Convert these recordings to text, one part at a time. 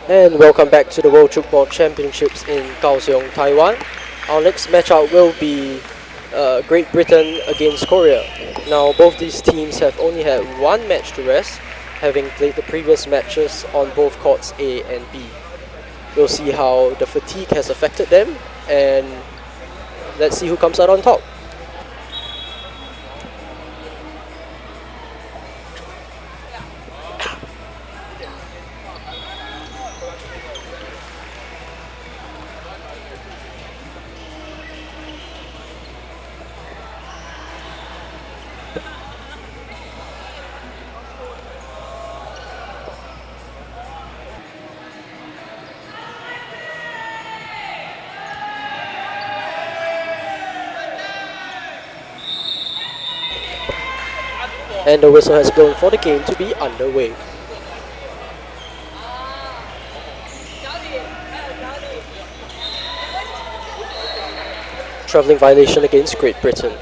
And welcome back to the World Tchoukball Championships in Kaohsiung, Taiwan. Our next matchup will be Great Britain against Korea. Now, both these teams have only had one match to rest, having played the previous matches on both courts A and B. We'll see how the fatigue has affected them, and let's see who comes out on top. And the whistle has blown for the game to be underway. Travelling violation against Great Britain.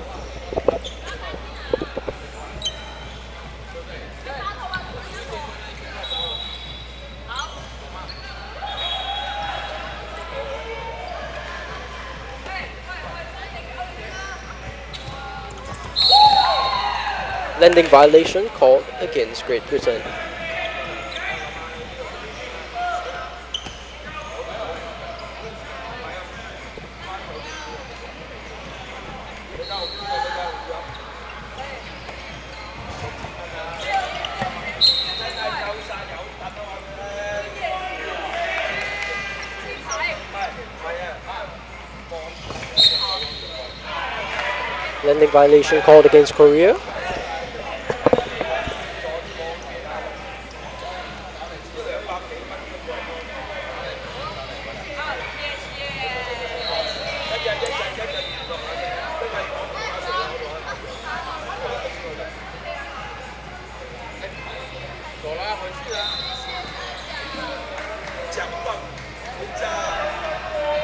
Landing violation called against Great Britain. Landing violation called against Korea.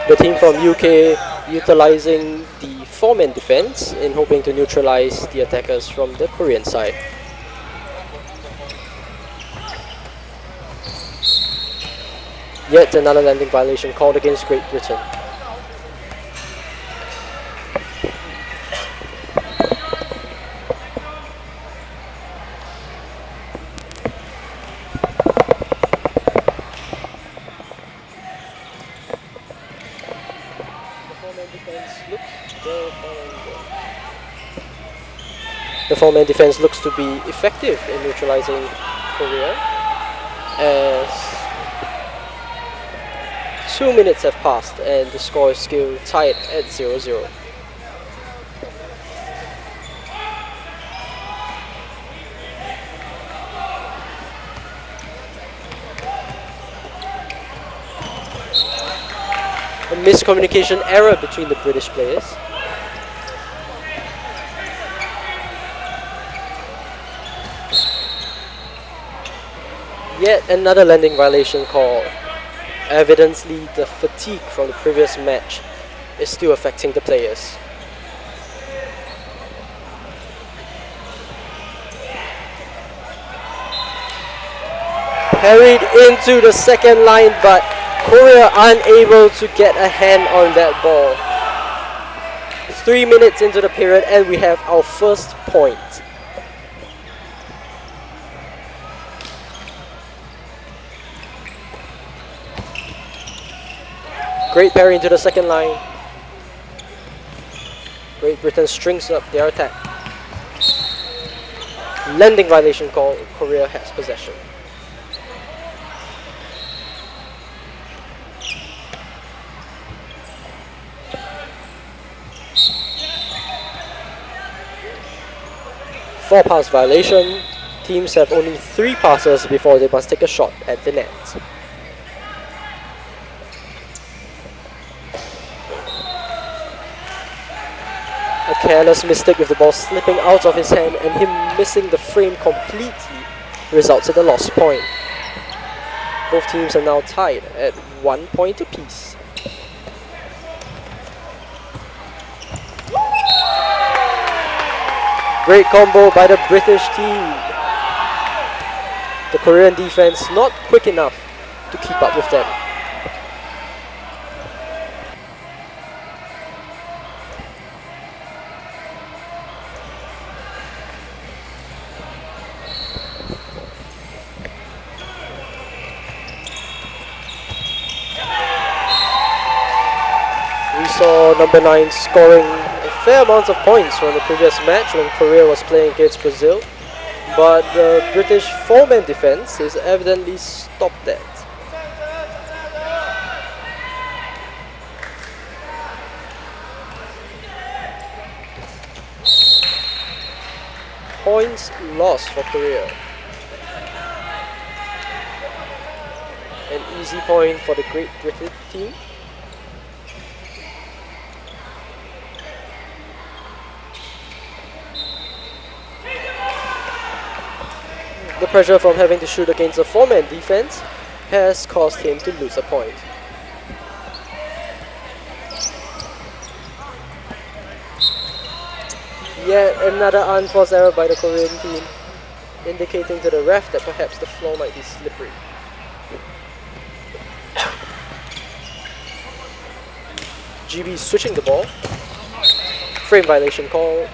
The team from UK utilizing the four-man defense in hoping to neutralize the attackers from the Korean side. Yet another landing violation called against Great Britain. The four-man defense looks to be effective in neutralizing Korea, as 2 minutes have passed and the score is still tied at 0-0. A miscommunication error between the British players. Yet another landing violation call. Evidently, the fatigue from the previous match is still affecting the players. Parried into the second line, but Korea unable to get a hand on that ball. 3 minutes into the period and we have our first point. Great parry into the second line. Great Britain strings up their attack. Landing violation call. Korea has possession. Four pass violation. Teams have only 3 passes before they must take a shot at the net. A careless mistake with the ball slipping out of his hand and him missing the frame completely results in a lost point. Both teams are now tied at 1 point apiece. Great combo by the British team. The Korean defense not quick enough to keep up with them. We saw number 9 scoring a fair amount of points from the previous match when Korea was playing against Brazil, but the British 4-man defense has evidently stopped that. Points lost for Korea. An easy point for the Great Britain team. The pressure from having to shoot against a 4-man defense has caused him to lose a point. Yet another unforced error by the Korean team, indicating to the ref that perhaps the floor might be slippery. GB switching the ball. Frame violation call.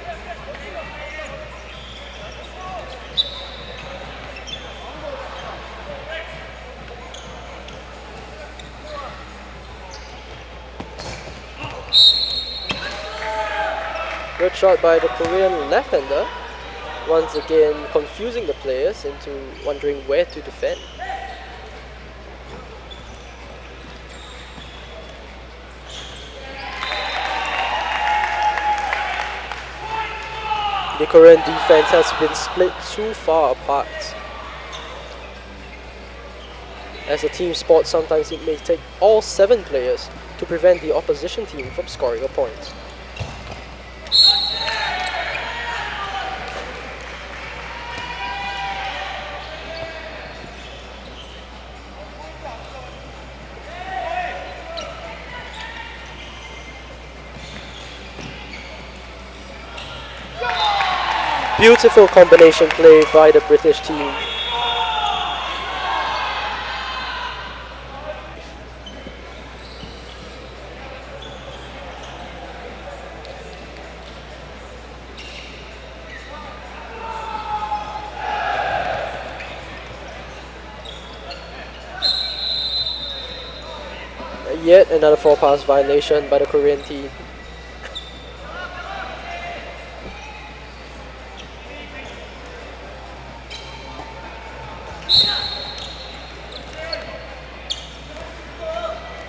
Good shot by the Korean left-hander, once again confusing the players into wondering where to defend. The Korean defense has been split too far apart. As a team sport, sometimes it may take all 7 players to prevent the opposition team from scoring a point. Beautiful combination play by the British team. Yet another 4-pass violation by the Korean team.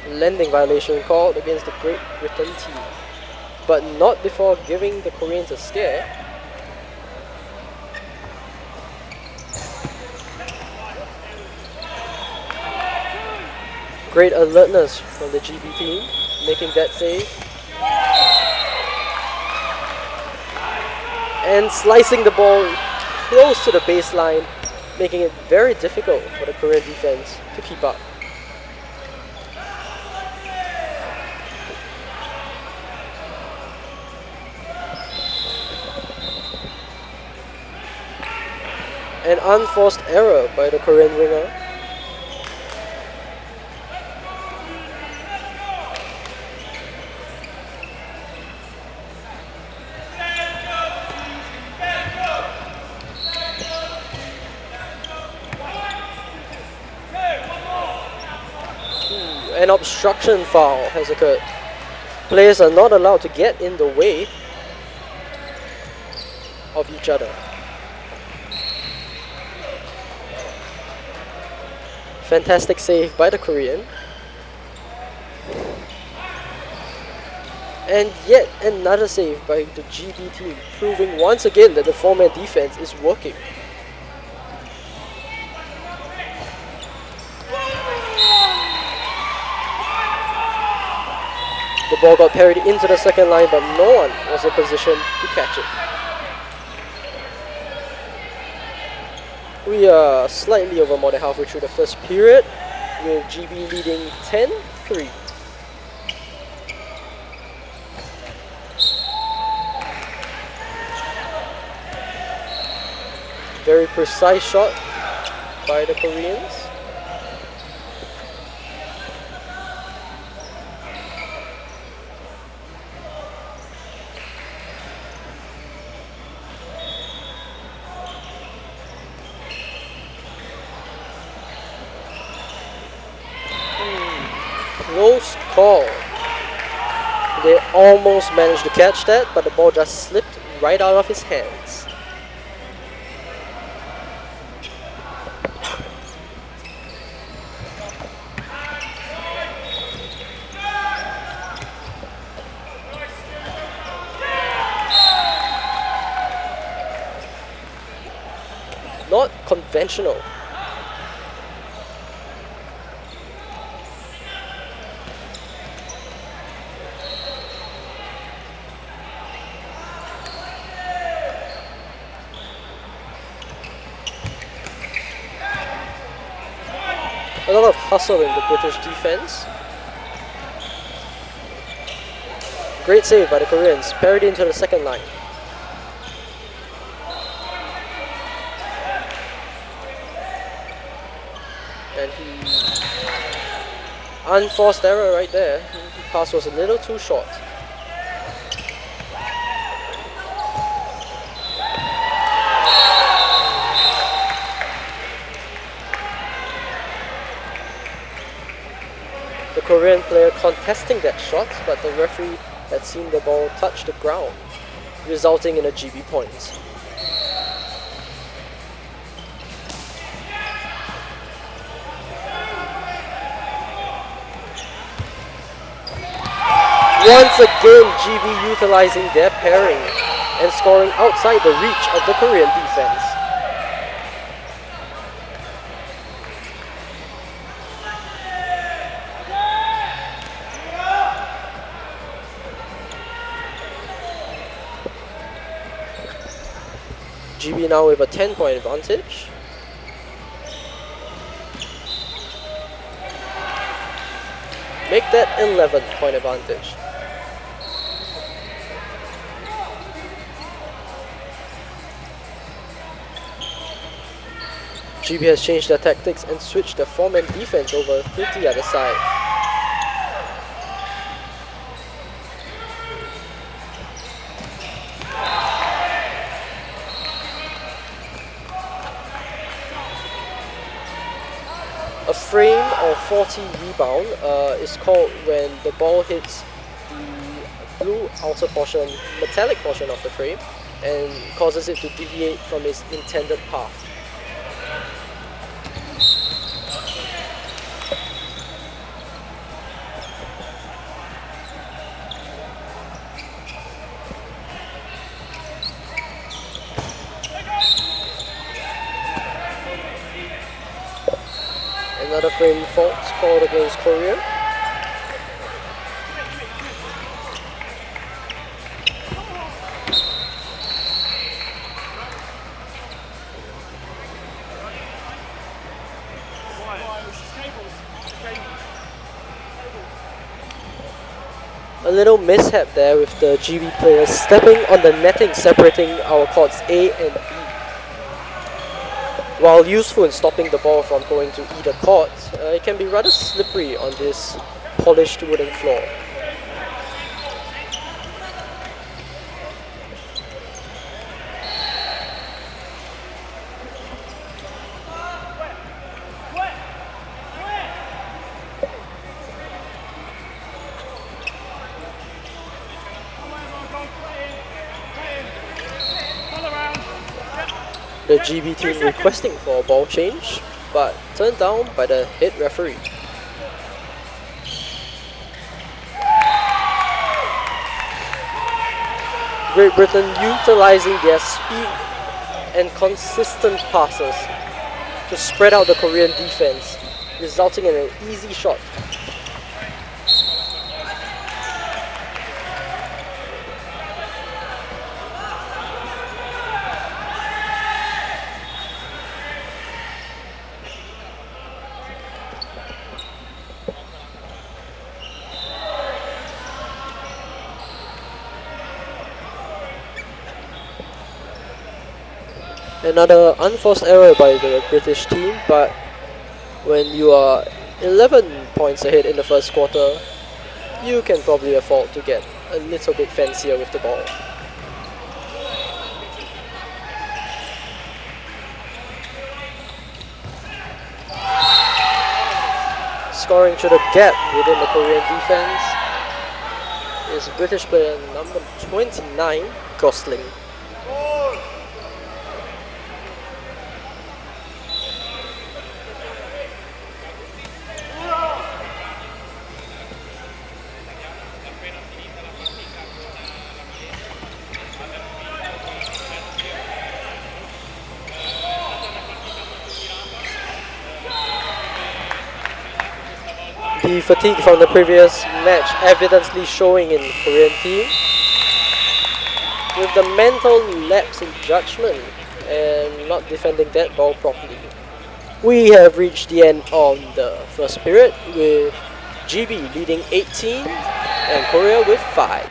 Landing violation called against the Great Britain team, but not before giving the Koreans a scare. Great alertness from the GB team, making that save. And slicing the ball close to the baseline, making it very difficult for the Korean defense to keep up. An unforced error by the Korean winger. An obstruction foul has occurred. Players are not allowed to get in the way of each other. Fantastic save by the Korean. And yet another save by the GB team, proving once again that the 4-man defense is working. The ball got parried into the second line, but no one was in position to catch it. We are slightly over more than halfway through the first period, with GB leading 10-3. Very precise shot by the Koreans. Close call. They almost managed to catch that, but the ball just slipped right out of his hands. Not conventional. A lot of hustle in the British defense. Great save by the Koreans, parried into the second line. And unforced error right there. The pass was a little too short. The Korean player contesting that shot, but the referee had seen the ball touch the ground, resulting in a GB point. Once again, GB utilizing their pairing and scoring outside the reach of the Korean defense. GB now with a 10-point advantage. Make that 11-point advantage. GB has changed their tactics and switched their 4-man defense over to the other side. A frame or 40 rebound is called when the ball hits the blue outer portion, metallic portion of the frame and causes it to deviate from its intended path. Another frame fault called against Korea. A little mishap there with the GB players stepping on the netting separating our courts A and B. While useful in stopping the ball from going to either court, it can be rather slippery on this polished wooden floor. The GB team requesting for a ball change, but turned down by the head referee. Great Britain utilizing their speed and consistent passes to spread out the Korean defense, resulting in an easy shot. Another unforced error by the British team, but when you are 11 points ahead in the first quarter, you can probably afford to get a little bit fancier with the ball. Scoring through the gap within the Korean defense is British player number 29, Gosling. The fatigue from the previous match evidently showing in the Korean team, with the mental lapse in judgment and not defending that ball properly. We have reached the end of the first period with GB leading 18 and Korea with 5.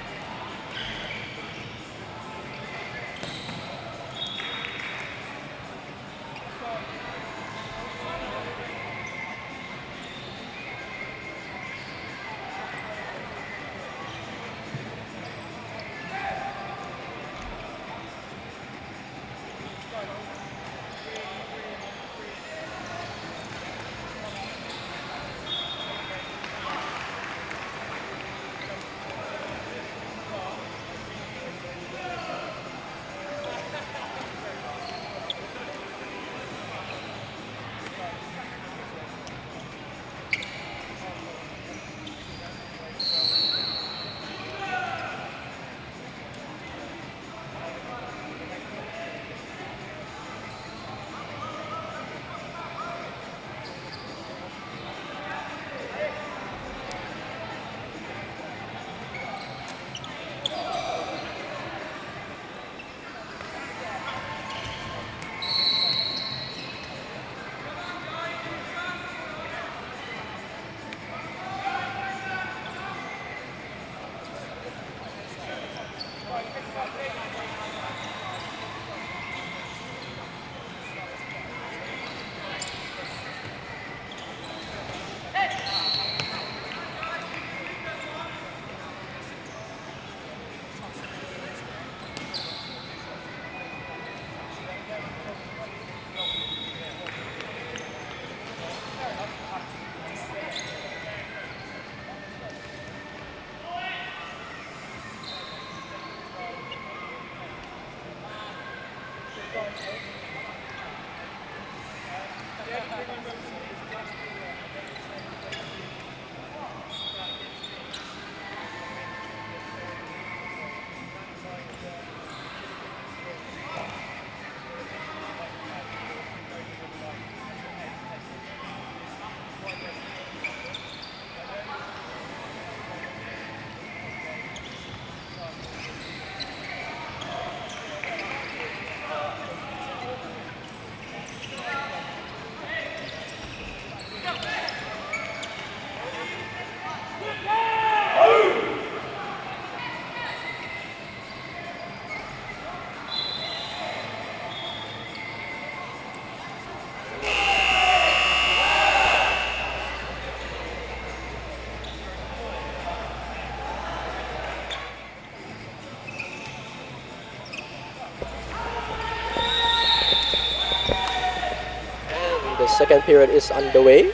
The second period is underway.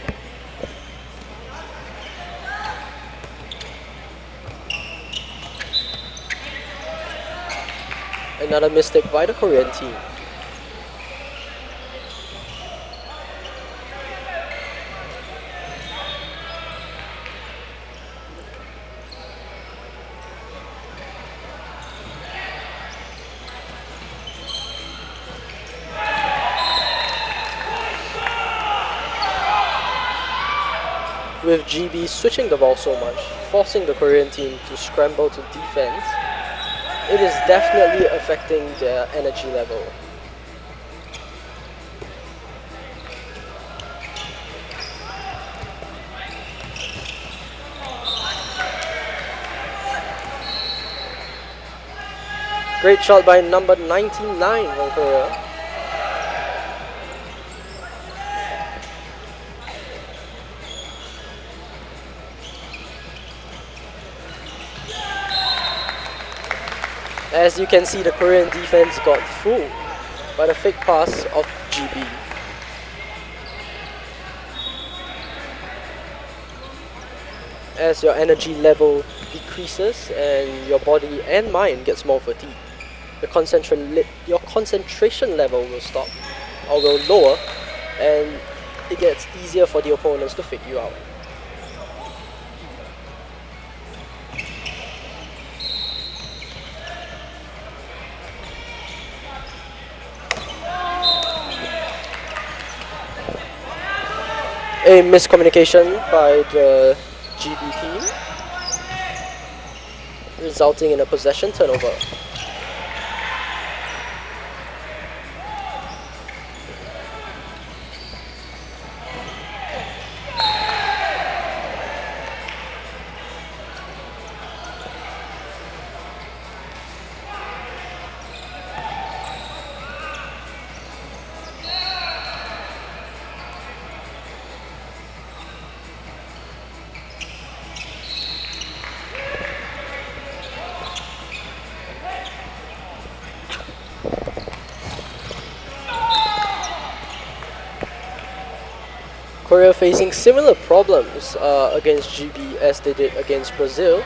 Another mistake by the Korean team. With GB switching the ball so much, forcing the Korean team to scramble to defense, it is definitely affecting their energy level. Great shot by number 99 from Korea. As you can see, the Korean defense got fooled by the fake pass of GB. as your energy level decreases and your body and mind gets more fatigued. Your concentration level will stop or will lower, and it gets easier for the opponents to fake you out. A miscommunication by the GB team, resulting in a possession turnover. Korea facing similar problems against GB as they did against Brazil,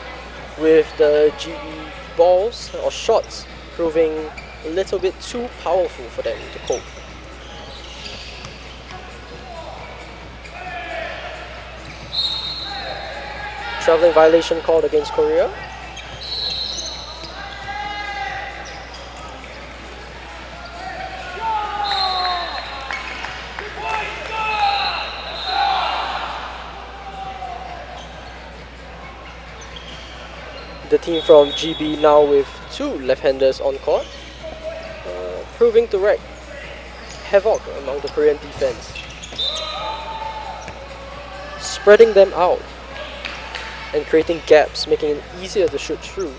with the GB balls or shots proving a little bit too powerful for them to cope. Traveling violation called against Korea. The team from GB now with 2 left-handers on court, proving to wreak havoc among the Korean defense, spreading them out and creating gaps, making it easier to shoot through.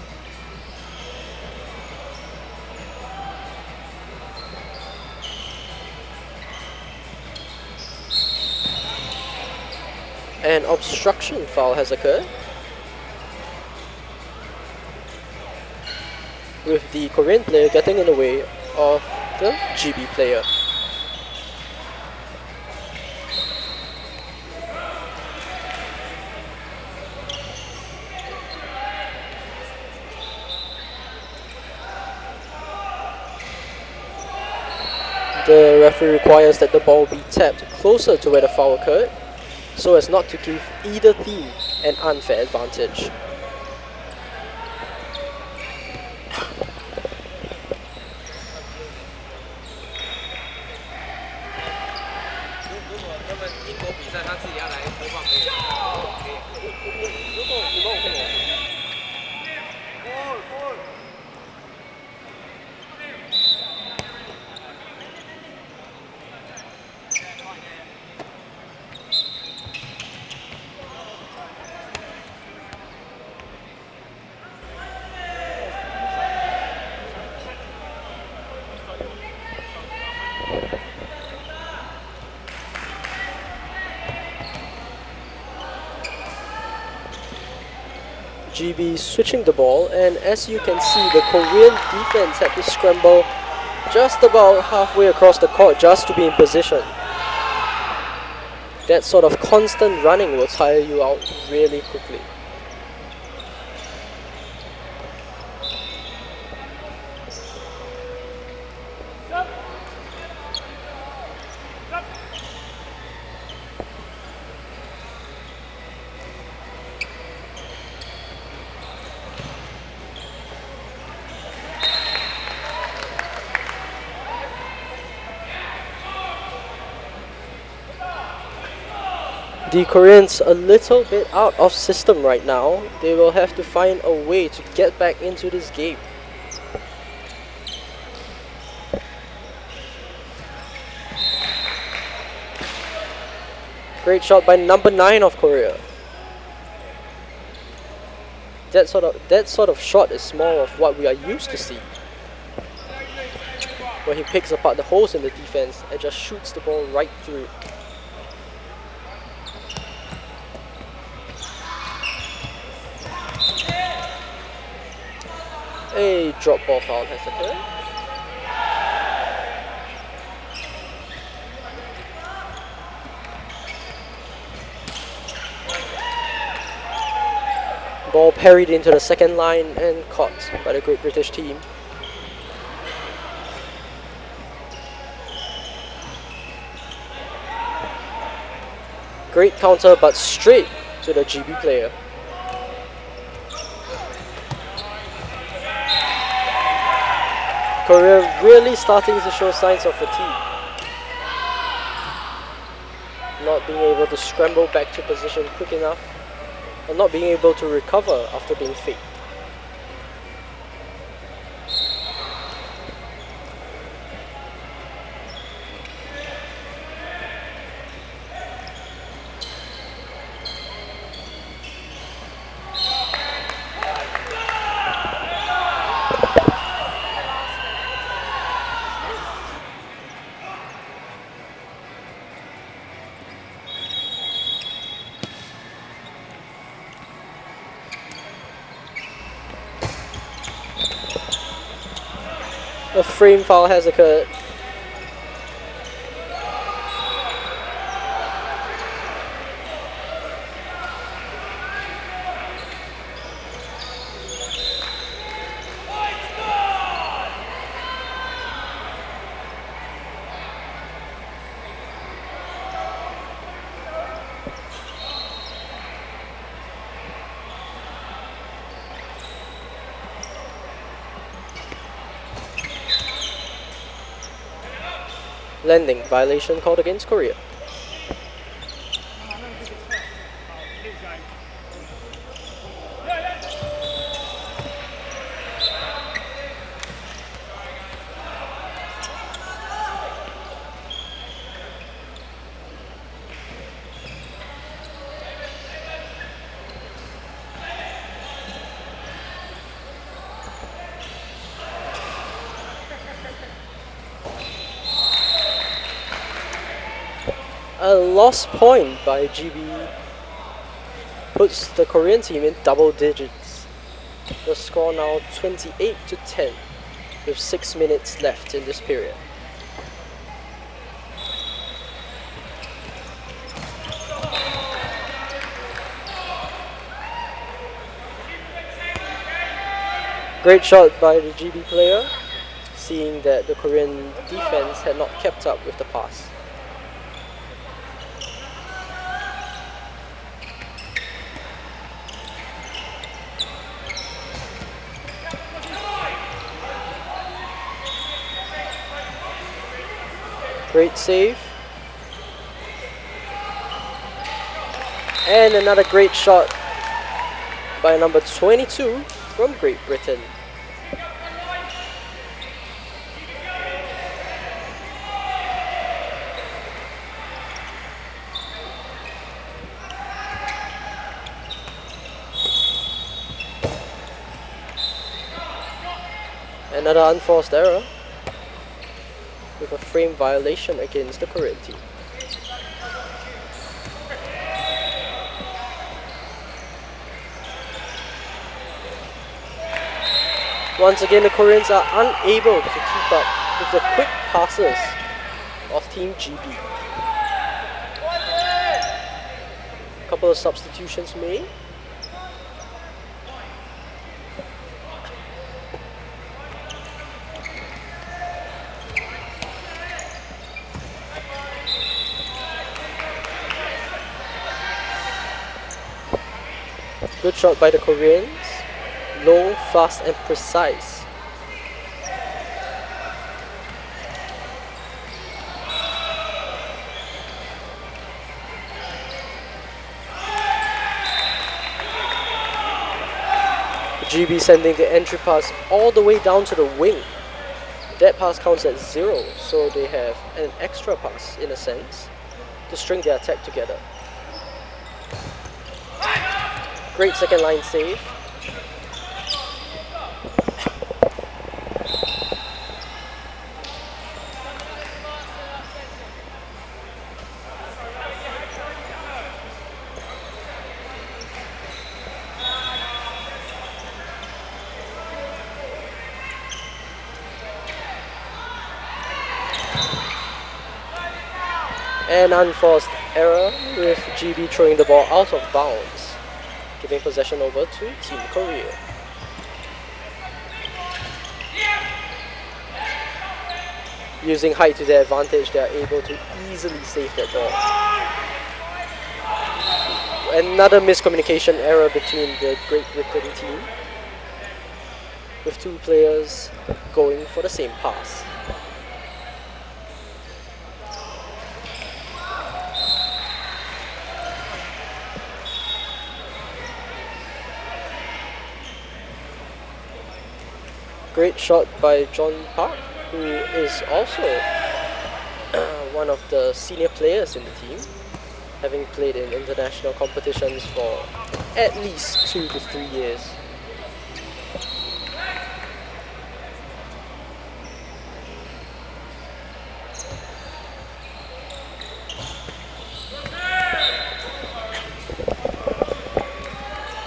An obstruction foul has occurred, with the Korean player getting in the way of the GB player. The referee requires that the ball be tapped closer to where the foul occurred, so as not to give either team an unfair advantage. GB switching the ball, and as you can see, the Korean defense had to scramble just about halfway across the court just to be in position. That sort of constant running will tire you out really quickly. The Koreans a little bit out of system right now. They will have to find a way to get back into this game. Great shot by number 9 of Korea. That sort of shot is more of what we are used to see, where he picks apart the holes in the defense and just shoots the ball right through. A drop ball foul has occurred. Ball parried into the second line and caught by the Great British team. Great counter, but straight to the GB player. Korea really starting to show signs of fatigue. Not being able to scramble back to position quick enough, or not being able to recover after being faked. A frame foul has occurred. Landing violation called against Korea. A lost point by GB puts the Korean team in double digits. The score now 28-10 with 6 minutes left in this period. Great shot by the GB player, seeing that the Korean defense had not kept up with the pass. Great save. And another great shot by number 22 from Great Britain. Another unforced error with a frame violation against the Korean team. Once again, the Koreans are unable to keep up with the quick passes of Team GB. A couple of substitutions made. Good shot by the Koreans. Low, fast and precise. GB sending the entry pass all the way down to the wing. That pass counts at 0, so they have an extra pass in a sense to string their attack together. Great second line save. An unforced error with GB throwing the ball out of bounds. giving possession over to Team Korea. Using height to their advantage, they are able to easily save that ball. Another miscommunication error between the Great Britain team, with two players going for the same pass. Great shot by John Park, who is also one of the senior players in the team, having played in international competitions for at least 2 to 3 years.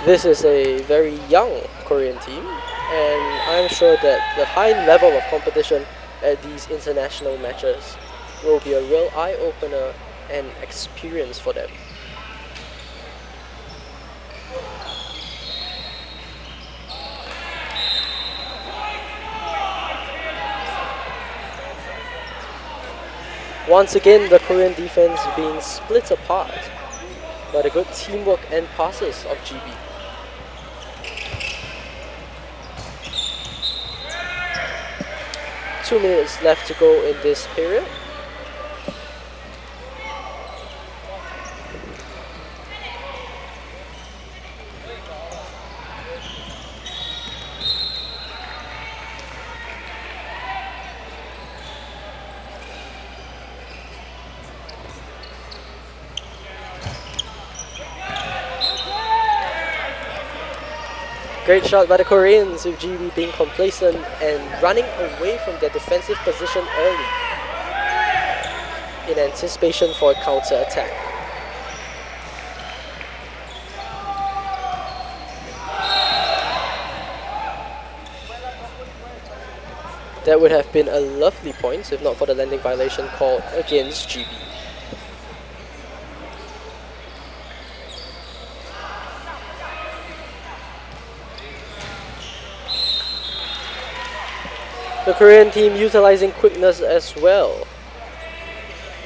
This is a very young Korean team, and I'm sure that the high level of competition at these international matches will be a real eye-opener and experience for them. Once again, the Korean defense being split apart by the good teamwork and passes of GB. Two minutes left to go in this period. Great shot by the Koreans, with GB being complacent and running away from their defensive position early in anticipation for a counter-attack. That would have been a lovely point if not for the landing violation called against GB. The Korean team utilizing quickness as well,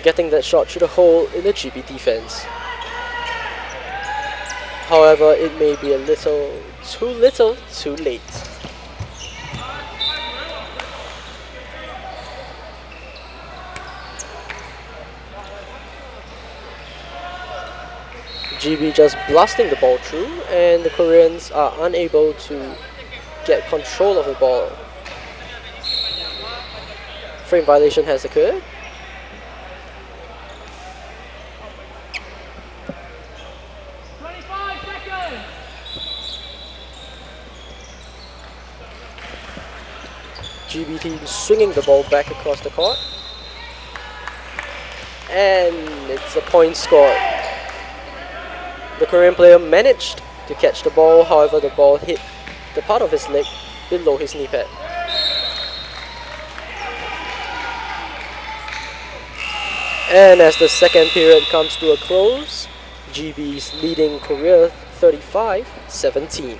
getting that shot through the hole in the GB defense. However, it may be a little, too late. GB just blasting the ball through, and the Koreans are unable to get control of the ball. Frame violation has occurred. GB team swinging the ball back across the court. And it's a point scored. The Korean player managed to catch the ball, however the ball hit the part of his leg below his knee pad. And as the second period comes to a close, GB's leading Korea 35-17.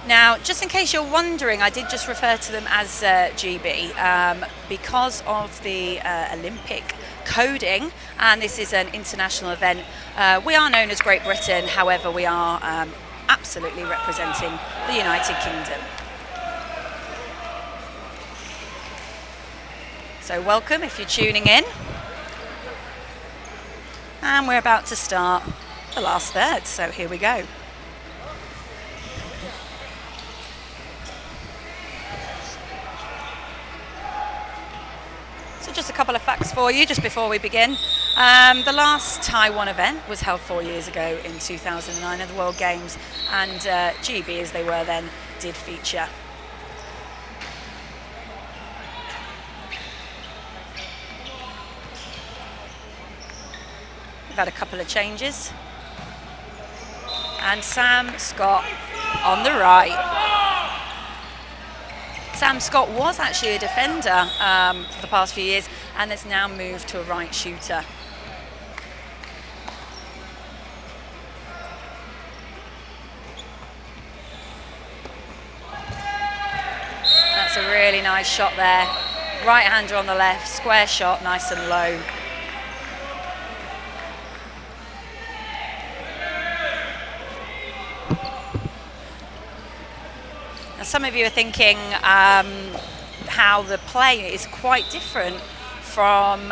Now, just in case you're wondering, I did just refer to them as GB because of the Olympic coding, and this is an international event. We are known as Great Britain, however, we are absolutely representing the United Kingdom. So welcome if you're tuning in. And we're about to start the last third, so here we go. So just a couple of facts for you just before we begin. The last Taiwan event was held 4 years ago in 2009 at the World Games, and GB, as they were then, did feature. We've had a couple of changes. And Sam Scott on the right. Sam Scott was actually a defender for the past few years and has now moved to a right shooter. That's a really nice shot there. Right-hander on the left, square shot, nice and low. Now, some of you are thinking how the play is quite different from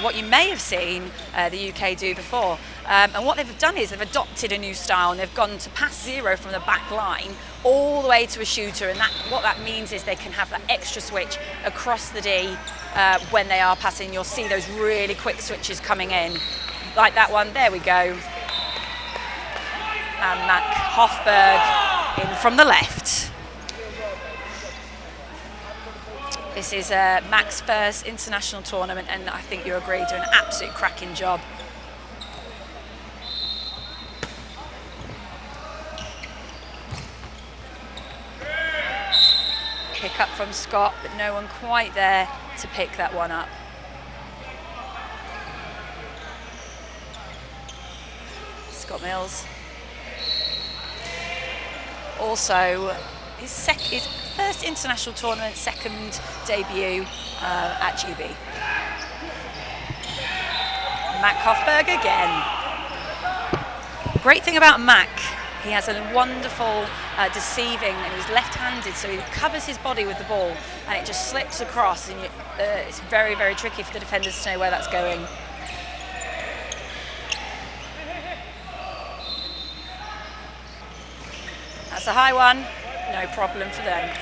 what you may have seen the UK do before. And what they've done is they've adopted a new style, and they've gone to pass zero from the back line all the way to a shooter, and what that means is they can have that extra switch across the D when they are passing. You'll see those really quick switches coming in, like that one. There we go. And Mac Hofberg in from the left. This is Mac's first international tournament, and I think you agree, doing an absolute cracking job. Pick up from Scott, but no one quite there to pick that one up. Scott Mills. Also, his first international tournament, second debut at GB. Mac Hofberg again. Great thing about Mac, he has a wonderful deceiving, and he's left-handed, so he covers his body with the ball and it just slips across, and it's very, very tricky for the defenders to know where that's going. That's a high one. No problem for them.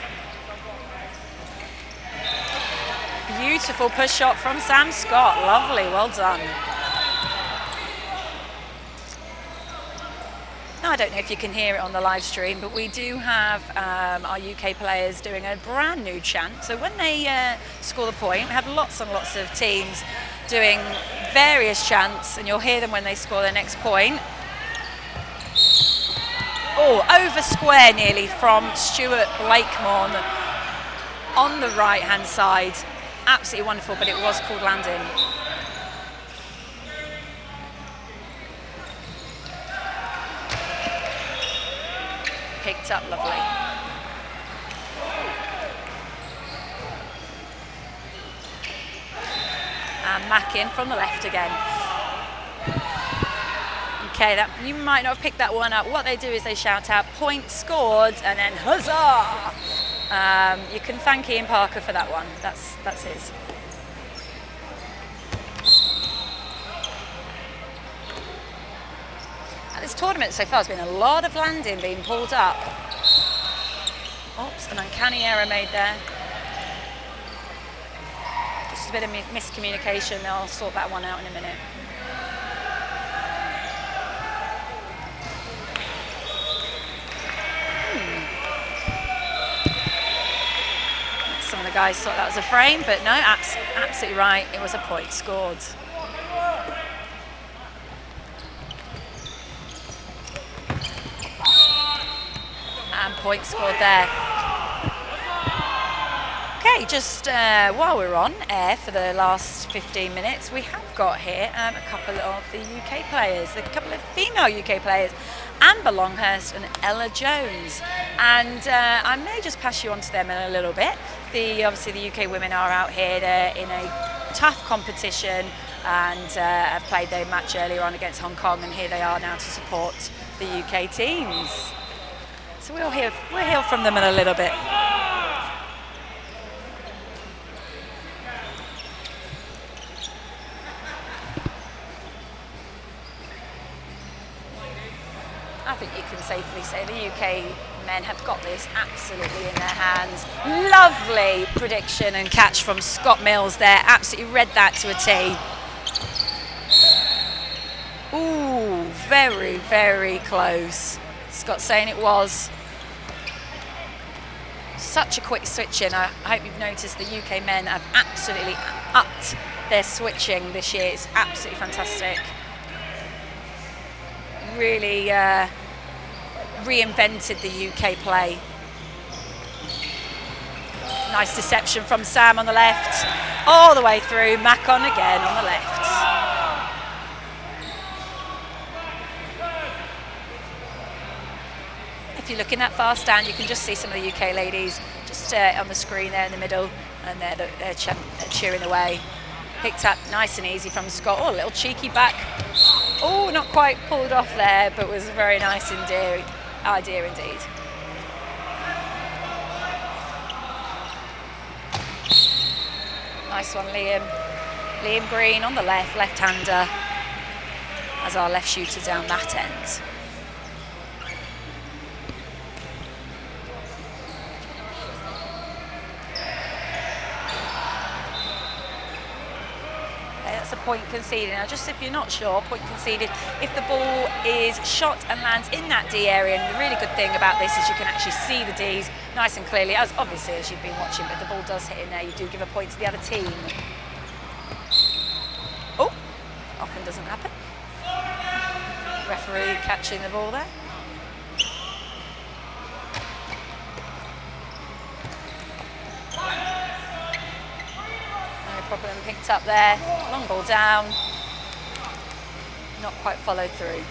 Beautiful push shot from Sam Scott. Lovely, well done. Now, I don't know if you can hear it on the live stream, but we do have our UK players doing a brand new chant. So when they score the point, we have lots and lots of teams doing various chants, and you'll hear them when they score their next point. Oh, over square nearly from Stuart Blakemore on the right-hand side. Absolutely wonderful, but it was called landing. Picked up lovely. And Mac in from the left again. Okay, you might not have picked that one up. What they do is they shout out, point scored, and then huzzah! You can thank Ian Parker for that one. That's his. At this tournament so far, there's been a lot of landing being pulled up. Oops, an uncanny error made there. Just a bit of miscommunication. They'll sort that one out in a minute. Some of the guys thought that was a frame, but no, absolutely right. It was a point scored. And point scored there. Okay, Okay, just while we're on air for the last 15 minutes, we have got here a couple of the UK players, a couple of female UK players, Amber Longhurst and Ella Jones. And I may just pass you on to them in a little bit. Obviously the UK women are out here, they're in a tough competition and have played their match earlier on against Hong Kong, and here they are now to support the UK teams. So we'll hear from them in a little bit. I think you can safely say the UK men have got this absolutely in their hands. Lovely prediction and catch from Scott Mills there. Absolutely read that to a T. Ooh, very, very close. Scott saying it was. Such a quick switching. I hope you've noticed the UK men have absolutely upped their switching this year. It's absolutely fantastic. Really reinvented the UK play. Nice deception from Sam on the left, all the way through, Mac on again on the left. If you're looking that far stand, you can just see some of the UK ladies just on the screen there in the middle, and they're cheering away. Picked up nice and easy from Scott. Oh, a little cheeky back. Oh, not quite pulled off there, but was a very nice idea indeed. Nice one, Liam. Liam Green on the left-hander, as our left shooter down that end. That's a point conceded. Now, just if you're not sure, point conceded if the ball is shot and lands in that D area. And the really good thing about this is you can actually see the Ds nice and clearly, as obviously as you've been watching. But if the ball does hit in there, you do give a point to the other team. Oh, often doesn't happen. Referee catching the ball there. Problem picked up there, long ball down, not quite followed through.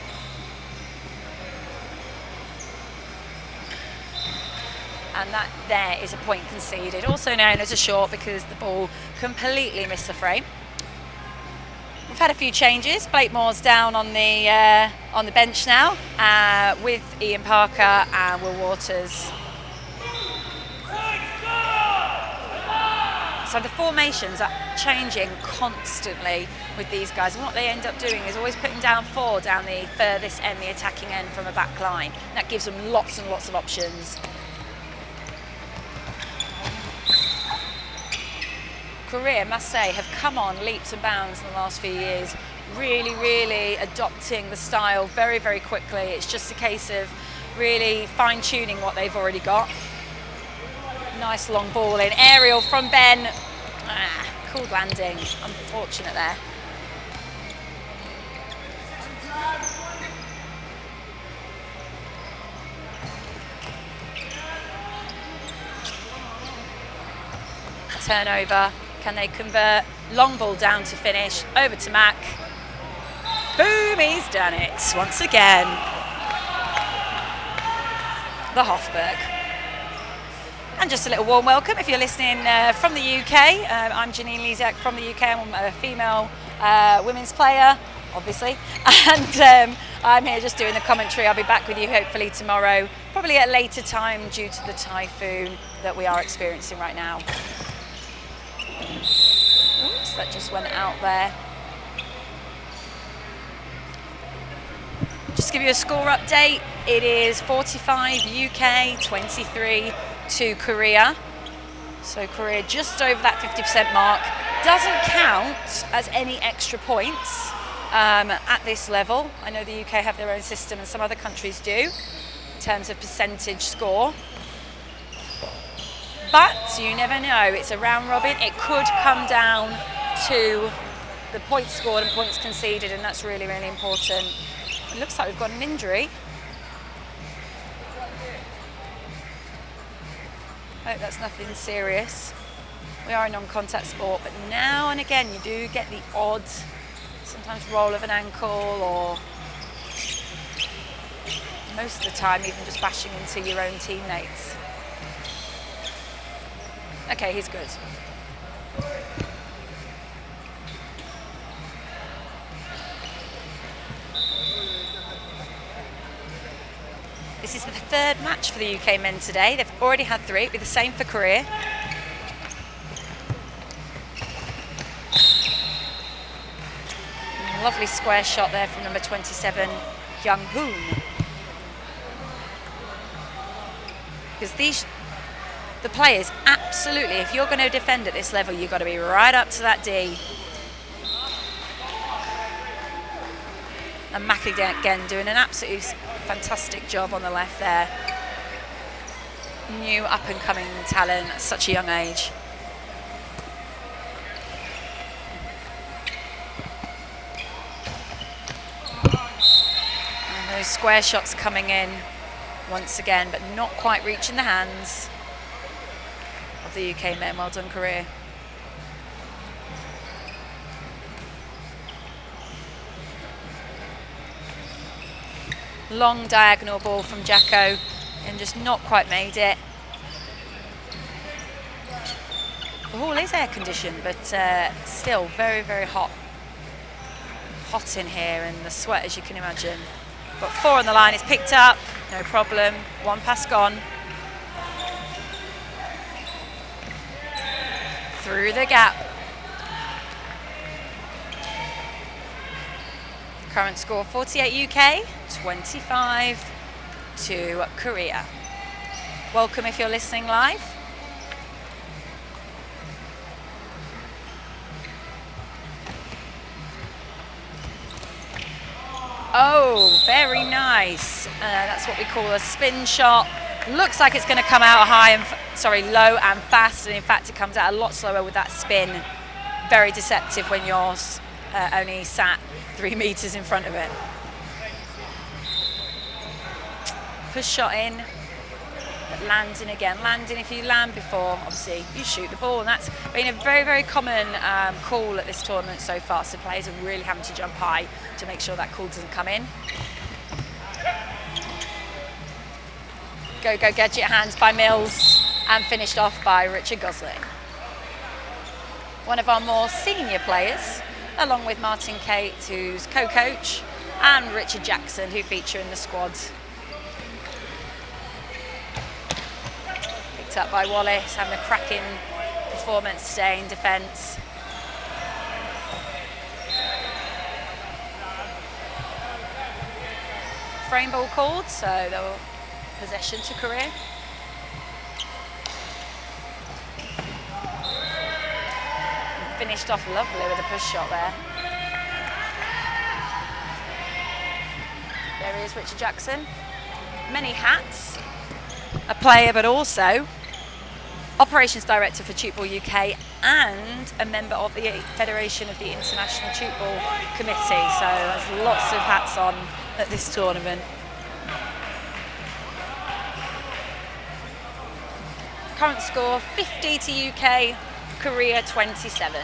And that there is a point conceded, also known as a short because the ball completely missed the frame. We've had a few changes. Blake Moore's down on the bench now with Ian Parker and Will Waters. So the formations are changing constantly with these guys, and what they end up doing is always putting down 4 down the furthest end, the attacking end from a back line. That gives them lots and lots of options. Korea, must say, have come on leaps and bounds in the last few years, really adopting the style very, very quickly. It's just a case of really fine-tuning what they've already got. Nice long ball in, aerial from Ben. Cool landing, unfortunate there. Turnover, can they convert? Long ball down to finish, over to Mac. Boom, he's done it once again. The Hofberg. And just a little warm welcome if you're listening from the UK. I'm Janine Lezak from the UK. I'm a female women's player, obviously. And I'm here just doing the commentary. I'll be back with you hopefully tomorrow, probably at a later time due to the typhoon that we are experiencing right now. Oops, that just went out there. Just to give you a score update, it is 45 UK, 23 to Korea. So Korea just over that 50% mark. Doesn't count as any extra points at this level. I know the UK have their own system and some other countries do in terms of percentage score. But you never know, it's a round robin. It could come down to the points scored and points conceded, and that's really, really important. It looks like we've got an injury. Hope that's nothing serious. We are a non-contact sport, but now and again you do get the odd, sometimes roll of an ankle, or most of the time even just bashing into your own teammates. Okay, he's good. This is the third match for the UK men today. They've already had 3. It'll be the same for Korea. Lovely square shot there from number 27, Young Hoon. Because the players, absolutely, if you're going to defend at this level, you've got to be right up to that D. And Mack again doing an absolutely fantastic job on the left there. New up-and-coming talent at such a young age. And those square shots coming in once again, but not quite reaching the hands of the UK men. Well done, Korea. Long diagonal ball from Jacko and just not quite made it. The hall is air conditioned, but still very, very hot. Hot in here, and the sweat, as you can imagine. Got 4 on the line, it's picked up, no problem. 1 pass gone. Through the gap. Current score 48 UK, 25 to Korea. Welcome if you're listening live. Oh, very nice. That's what we call a spin shot. Looks like it's going to come out low and fast, and in fact it comes out a lot slower with that spin. Very deceptive when you're only sat 3 meters in front of it. Push shot in, but landing again. Landing, if you land before, obviously you shoot the ball, and that's been a very, very common call at this tournament so far. So players are really having to jump high to make sure that call doesn't come in. Go, get your hands by Mills, and finished off by Richard Gosling. One of our more senior players, along with Martin Kate, who's co-coach, and Richard Jackson, who feature in the squad. Picked up by Wallace, having a cracking performance today in defence. Frame ball called, so they'll possession to Korea. Finished off lovely with a push shot there. There is Richard Jackson. Many hats. A player, but also Operations Director for Tchoukball UK and a member of the Federation of the International Tchoukball Committee. So there's lots of hats on at this tournament. Current score 50 to UK, Korea 27.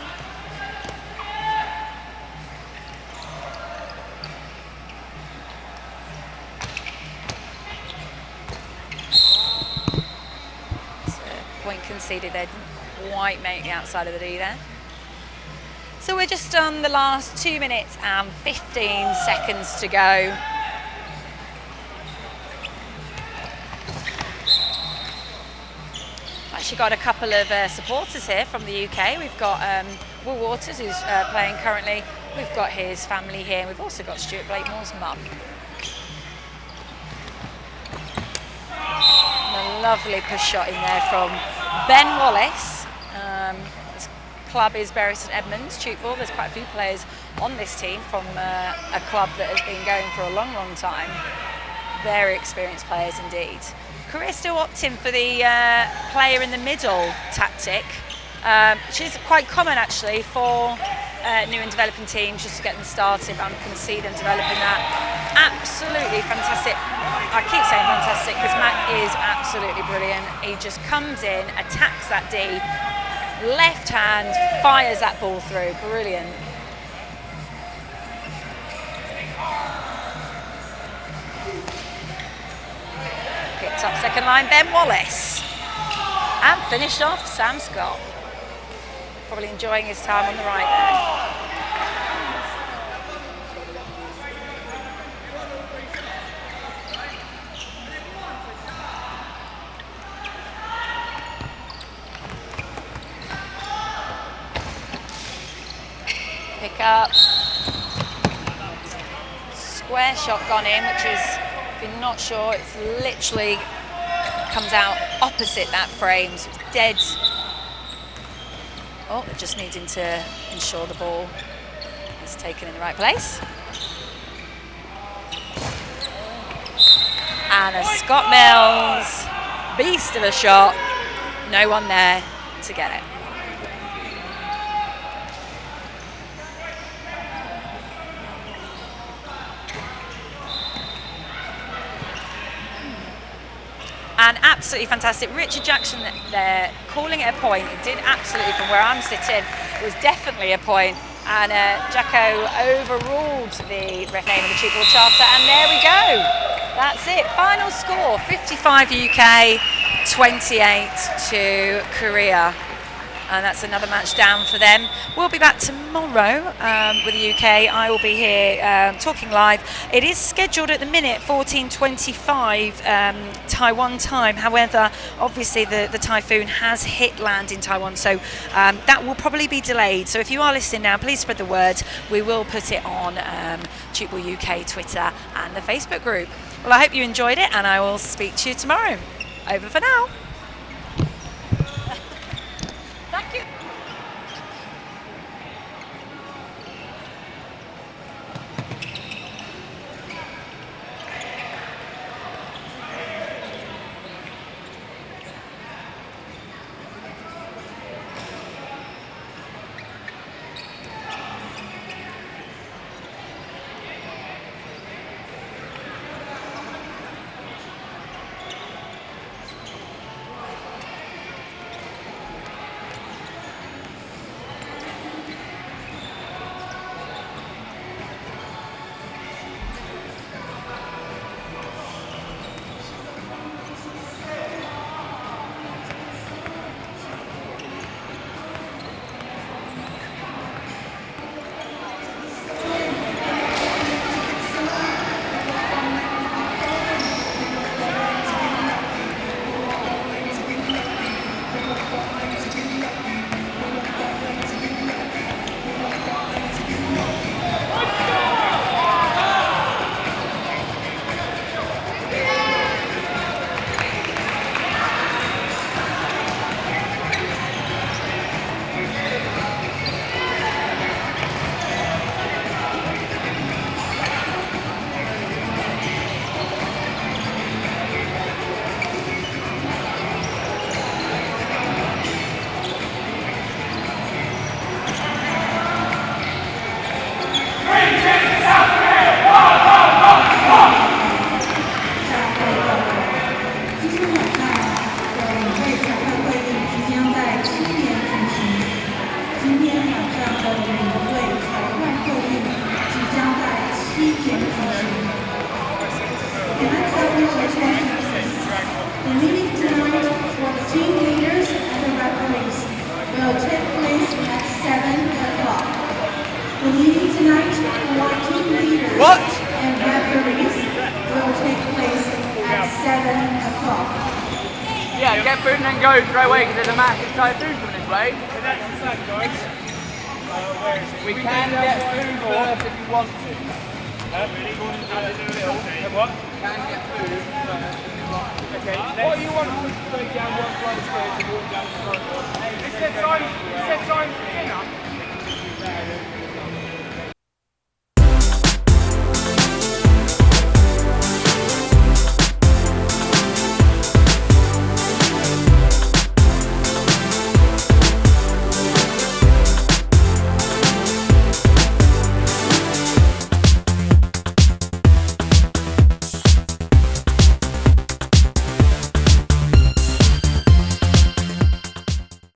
So point conceded, they didn't quite make the outside of the D there. So we're just on the last 2 minutes and 15 seconds to go. Actually got a couple of supporters here from the UK. We've got Will Waters, who's playing currently. We've got his family here. We've also got Stuart Blakemore's mum. And a lovely push shot in there from Ben Wallace. His club is Bury St Edmunds, Tchoukball. There's quite a few players on this team from a club that has been going for a long, long time. Very experienced players indeed. Korea still opting for the player in the middle tactic, which is quite common actually for new and developing teams, just to get them started. But I can see them developing that. Absolutely fantastic. I keep saying fantastic because Matt is absolutely brilliant. He just comes in, attacks that D left hand, fires that ball through. Brilliant. Picked up second line, Ben Wallace. And finished off Sam Scott. Probably enjoying his time on the right there. Pick up. Square shot gone in, which is, if you're not sure, it's literally comes out opposite that frame, so it's dead. Oh, it just needing to ensure the ball is taken in the right place. And a Scott Mills, beast of a shot, no one there to get it. And absolutely fantastic. Richard Jackson there calling it a point. It did absolutely, from where I'm sitting, it was definitely a point. And Jacko overruled the ref name of the cheap ball charter. And there we go. That's it. Final score, 55 UK, 28 to Korea. And that's another match down for them. We'll be back tomorrow with the UK. I will be here talking live. It is scheduled at the minute 14:25 Taiwan time. However, obviously the typhoon has hit land in Taiwan, so that will probably be delayed. So if you are listening now, please spread the word. We will put it on Tubeball UK Twitter and the Facebook group. Well, I hope you enjoyed it, and I will speak to you tomorrow. Over for now. Thank you. What? And referees will take place at 7 o'clock. Yeah, get food and then go straight away because there's a massive typhoon coming this way. We can get food first if you want to. What? Can get food first if you want to. Okay. What do you want to go down one flight of stairs and walk down the corridor? It said sign